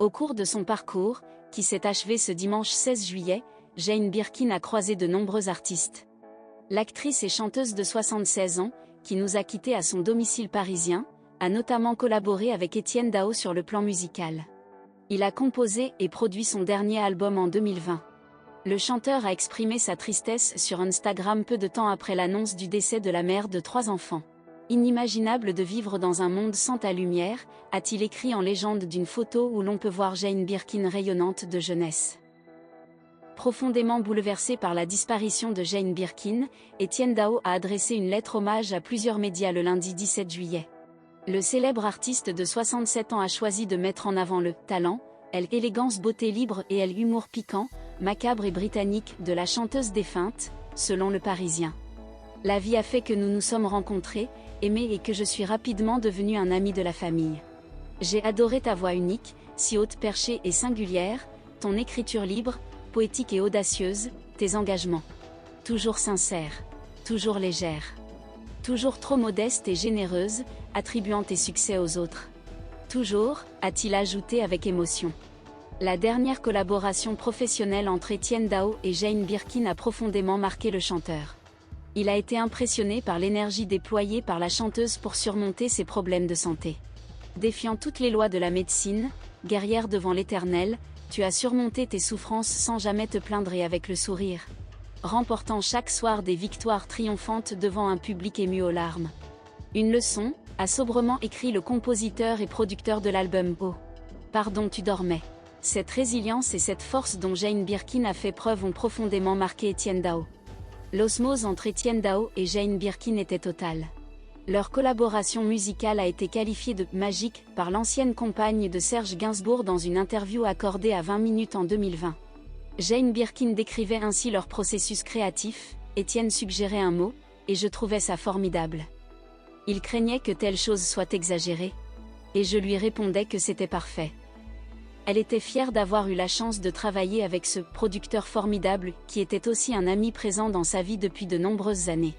Au cours de son parcours, qui s'est achevé ce dimanche 16 juillet, Jane Birkin a croisé de nombreux artistes. L'actrice et chanteuse de 76 ans, qui nous a quittés à son domicile parisien, a notamment collaboré avec Etienne Dao sur le plan musical. Il a composé et produit son dernier album en 2020. Le chanteur a exprimé sa tristesse sur Instagram peu de temps après l'annonce du décès de la mère de 3 enfants. Inimaginable de vivre dans un monde sans ta lumière, a-t-il écrit en légende d'une photo où l'on peut voir Jane Birkin rayonnante de jeunesse. Profondément bouleversé par la disparition de Jane Birkin, Etienne Dao a adressé une lettre hommage à plusieurs médias le lundi 17 juillet. Le célèbre artiste de 67 ans a choisi de mettre en avant le talent, l'élégance, beauté libre et l'humour piquant, macabre et britannique de la chanteuse défunte, selon Le Parisien. La vie a fait que nous nous sommes rencontrés, aimés et que je suis rapidement devenu un ami de la famille. J'ai adoré ta voix unique, si haute perchée et singulière, ton écriture libre, poétique et audacieuse, tes engagements. Toujours sincères, toujours légères. Toujours trop modeste et généreuse, attribuant tes succès aux autres. Toujours, a-t-il ajouté avec émotion. La dernière collaboration professionnelle entre Etienne Dao et Jane Birkin a profondément marqué le chanteur. Il a été impressionné par l'énergie déployée par la chanteuse pour surmonter ses problèmes de santé. Défiant toutes les lois de la médecine, guerrière devant l'Éternel, tu as surmonté tes souffrances sans jamais te plaindre et avec le sourire. Remportant chaque soir des victoires triomphantes devant un public ému aux larmes. Une leçon, a sobrement écrit le compositeur et producteur de l'album Oh, pardon tu dormais. Cette résilience et cette force dont Jane Birkin a fait preuve ont profondément marqué Etienne Dao. L'osmose entre Etienne Dao et Jane Birkin était totale. Leur collaboration musicale a été qualifiée de « magique » par l'ancienne compagne de Serge Gainsbourg dans une interview accordée à 20 minutes en 2020. Jane Birkin décrivait ainsi leur processus créatif, Etienne suggérait un mot, et je trouvais ça formidable. Il craignait que telle chose soit exagérée. Et je lui répondais que c'était parfait. Elle était fière d'avoir eu la chance de travailler avec ce producteur formidable qui était aussi un ami présent dans sa vie depuis de nombreuses années.